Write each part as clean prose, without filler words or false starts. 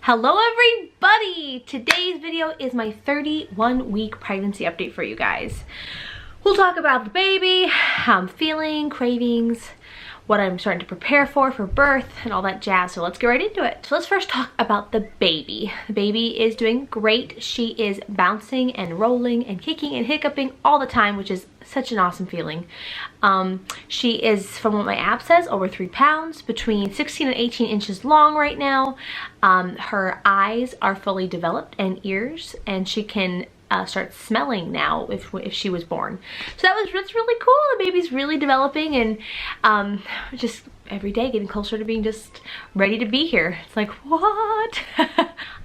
Hello everybody! Today's video is my 31-week pregnancy update for you guys. We'll talk about the baby, how I'm feeling, cravings, what I'm starting to prepare for birth, and all that jazz. So let's get right into it. So let's first talk about the baby. The baby is doing great. She is bouncing and rolling and kicking and hiccuping all the time, which is such an awesome feeling. She is, from what my app says, over 3 pounds, between 16 and 18 inches long right now. Her eyes are fully developed and ears, and she can start smelling now if she was born. So that's really cool. The baby's really developing, and just every day getting closer to being just ready to be here. It's like, what?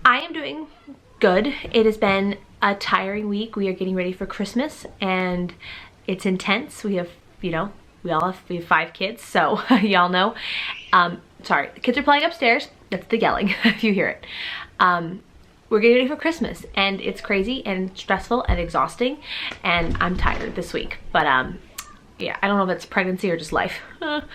I am doing good. It has been a tiring week. We are getting ready for Christmas and it's intense. We have, we have 5 kids, so y'all know. Sorry, the kids are playing upstairs. That's the yelling if you hear it. We're getting ready for Christmas and it's crazy and stressful and exhausting, and I'm tired this week, but yeah, I don't know if it's pregnancy or just life.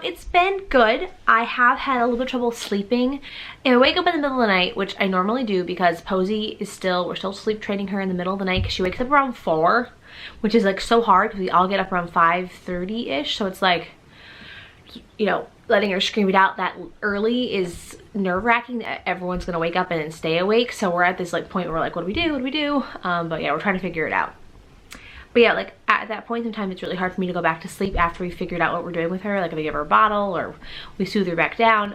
It's been good. I have had a little bit of trouble sleeping. If I wake up in the middle of the night, which I normally do because Posey is we're still sleep training her in the middle of the night because she wakes up around 4, which is like so hard because we all get up around 5:30-ish, so it's like, letting her scream it out that early is nerve-wracking that everyone's gonna wake up and then stay awake. So we're at this like point where we're like, what do we do? But yeah, we're trying to figure it out. But yeah, like at that point, sometimes it's really hard for me to go back to sleep after we figured out what we're doing with her. Like if I give her a bottle or we soothe her back down.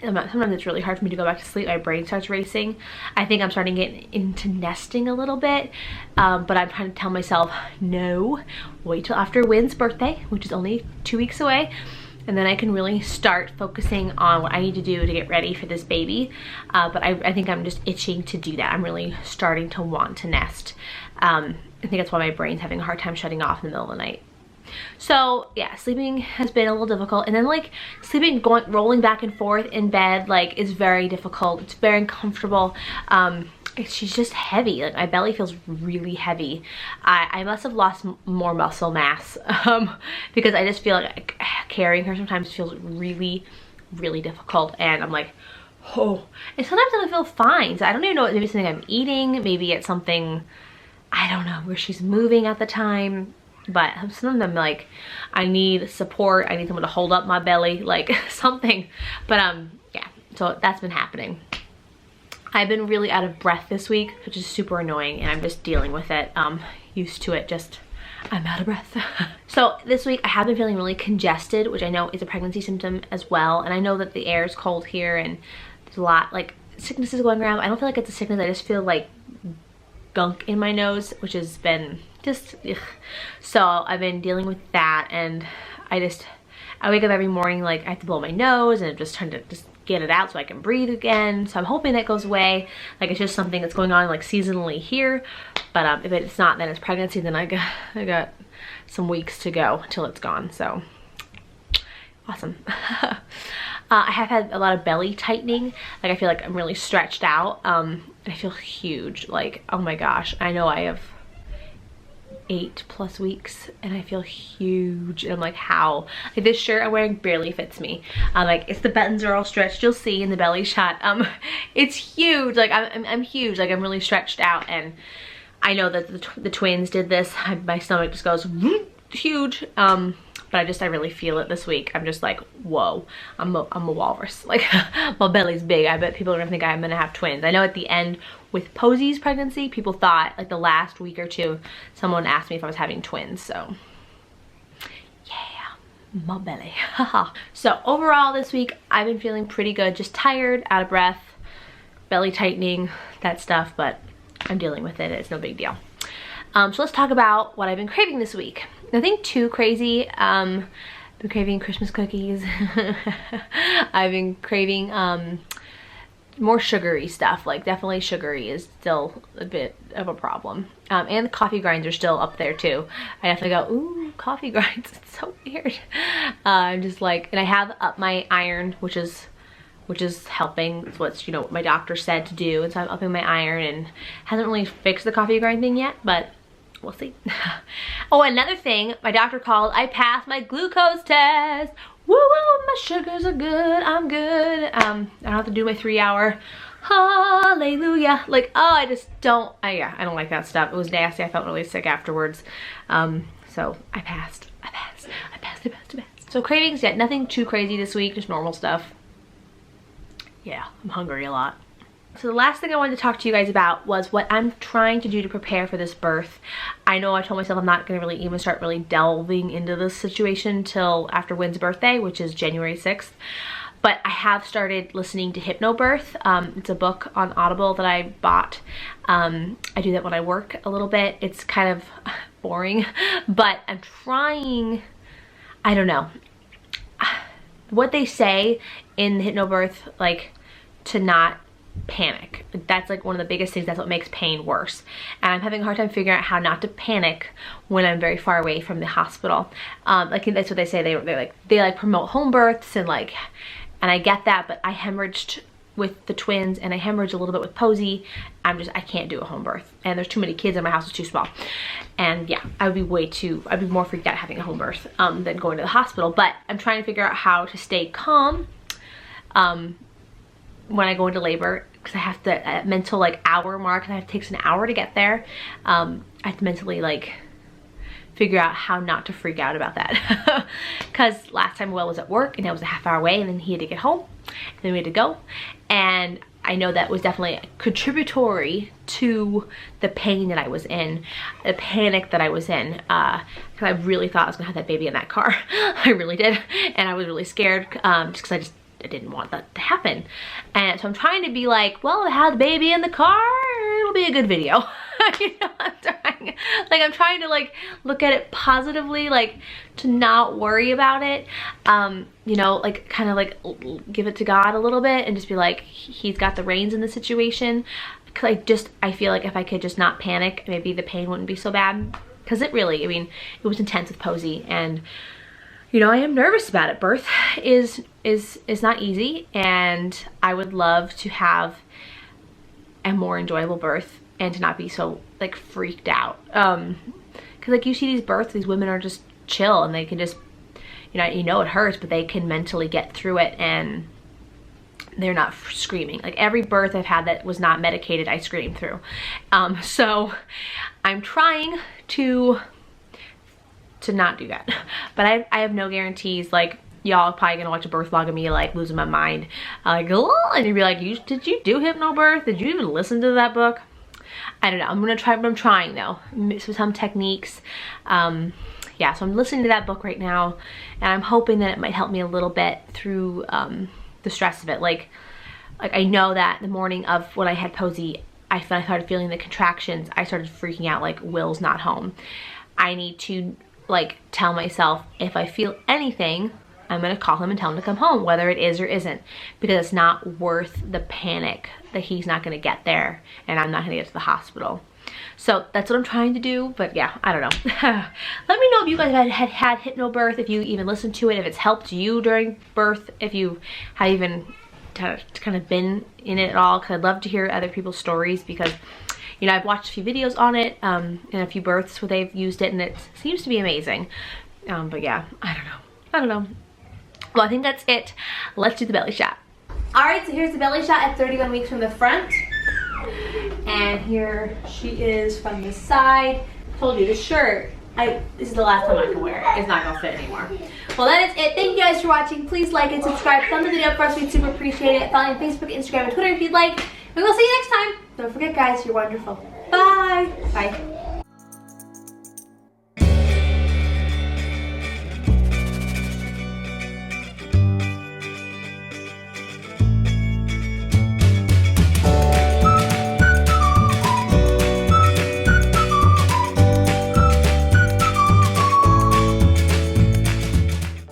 Sometimes it's really hard for me to go back to sleep. My brain starts racing. I think I'm starting to get into nesting a little bit, but I'm trying to tell myself, no, wait till after Wynn's birthday, which is only 2 weeks away, and then I can really start focusing on what I need to do to get ready for this baby. But I think I'm just itching to do that. I'm really starting to want to nest. I think that's why my brain's having a hard time shutting off in the middle of the night. So yeah, sleeping has been a little difficult, and then like sleeping, rolling back and forth in bed, like, is very difficult. It's very uncomfortable. She's just heavy. Like my belly feels really heavy. I must have lost more muscle mass because I just feel like carrying her sometimes feels really difficult, and I'm like, oh. And sometimes I don't feel fine, so I don't even know, maybe it's something I'm eating, maybe it's something, I don't know, where she's moving at the time. But some of them, like, I need support, I need someone to hold up my belly, like something. But yeah, so that's been happening. I've been really out of breath this week, which is super annoying, and I'm just dealing with it. Used to it, just I'm out of breath. So this week I have been feeling really congested, which I know is a pregnancy symptom as well. And I know that the air is cold here and there's a lot, like, sickness is going around. I don't feel like it's a sickness, I just feel like gunk in my nose, which has been just ugh. So I've been dealing with that, and I wake up every morning like I have to blow my nose, and I'm just trying to just get it out so I can breathe again. So I'm hoping that goes away. Like, it's just something that's going on like seasonally here. But if it's not, then it's pregnancy. Then I got some weeks to go till it's gone. So awesome. I have had a lot of belly tightening. Like I feel like I'm really stretched out. I feel huge. Like, oh my gosh, I know I have 8+ weeks and I feel huge, and I'm like, how? Like, this shirt I'm wearing barely fits me. Like, it's, the buttons are all stretched, you'll see in the belly shot. It's huge. Like I'm huge. Like, I'm really stretched out, and I know that the twins did this. My stomach just goes huge. But I really feel it this week. I'm just like, whoa, I'm a walrus. Like, my belly's big. I bet people are gonna think I'm gonna have twins. I know at the end with Posey's pregnancy, people thought, like the last week or two, someone asked me if I was having twins, so yeah, my belly. So overall this week, I've been feeling pretty good, just tired, out of breath, belly tightening, that stuff, but I'm dealing with it. It's no big deal. So let's talk about what I've been craving this week. Nothing too crazy. I've been craving Christmas cookies. I've been craving more sugary stuff. Like, definitely sugary is still a bit of a problem. And the coffee grinds are still up there too. I definitely go, ooh, coffee grinds. It's so weird. I'm just like, and I have up my iron, which is helping. It's what's, what my doctor said to do, and so I'm upping my iron, and hasn't really fixed the coffee grind thing yet, but we'll see. Oh, another thing, my doctor called, I passed my glucose test. woo woo, my sugars are good, I'm good. I don't have to do my 3-hour hallelujah. Like, oh, I just don't, yeah, I don't like that stuff. It was nasty. I felt really sick afterwards. So I passed. So cravings, yeah, nothing too crazy this week, just normal stuff. Yeah, I'm hungry a lot. So the last thing I wanted to talk to you guys about was what I'm trying to do to prepare for this birth. I know I told myself I'm not going to really even start really delving into this situation till after Wynn's birthday, which is January 6th. But I have started listening to Hypnobirth. It's a book on Audible that I bought. I do that when I work a little bit. It's kind of boring, but I'm trying, I don't know. What they say in Hypnobirth, like, to not panic. That's like one of the biggest things. That's what makes pain worse. And I'm having a hard time figuring out how not to panic when I'm very far away from the hospital. Like, that's what they say. They promote home births and I get that, but I hemorrhaged with the twins and I hemorrhaged a little bit with Posey. I can't do a home birth. And there's too many kids and my house is too small. And yeah, I'd be more freaked out having a home birth than going to the hospital. But I'm trying to figure out how to stay calm when I go into labor, because I have to, at mental hour mark, and it takes an hour to get there. I have to mentally figure out how not to freak out about that. Because last time Will was at work and I was a half hour away and then he had to get home and then we had to go. And I know that was definitely contributory to the pain that I was in, the panic that I was in, because I really thought I was gonna have that baby in that car. I really did. And I was really scared just because I didn't want that to happen. And so I'm trying to be like, well, I had the baby in the car, it'll be a good video. You know, I'm trying to look at it positively, to not worry about it. You know, give it to God a little bit and just be like, he's got the reins in the situation. Because I feel like if I could just not panic, maybe the pain wouldn't be so bad. Because it really, I mean, it was intense with Posey, and you know, I am nervous about it. Birth is not easy, and I would love to have a more enjoyable birth and to not be so freaked out. Cause you see these births, these women are just chill and they can just, you know it hurts, but they can mentally get through it and they're not screaming. Every birth I've had that was not medicated, I screamed through. So I'm trying to not do that. But I have no guarantees. Y'all probably gonna watch a birth vlog of me losing my mind. Oh, and you'd be like, did you do Hypnobirth? Did you even listen to that book? I don't know. I'm gonna try, but I'm trying though. Some techniques. Yeah, so I'm listening to that book right now and I'm hoping that it might help me a little bit through the stress of it. I know that the morning of when I had Posey, I started feeling the contractions. I started freaking out Will's not home. I need to tell myself, if I feel anything, I'm gonna call him and tell him to come home, whether it is or isn't, because it's not worth the panic that he's not gonna get there and I'm not gonna get to the hospital. So that's what I'm trying to do, but yeah, I don't know. Let me know if you guys had Hypnobirth, if you even listened to it, if it's helped you during birth, if you have even kind of been in it at all, because I'd love to hear other people's stories, because you know, I've watched a few videos on it and a few births where they've used it and it seems to be amazing. But yeah, I don't know. Well, I think that's it. Let's do the belly shot. All right, so here's the belly shot at 31 weeks from the front. And here she is from the side. Told you, this shirt, this is the last time I can wear it. It's not gonna fit anymore. Well, that is it. Thank you guys for watching. Please like and subscribe. Thumbs the video up for us. We'd super appreciate it. Follow me on Facebook, Instagram, and Twitter if you'd like. And we'll see you next time. Don't forget, guys, you're wonderful. Bye. Bye.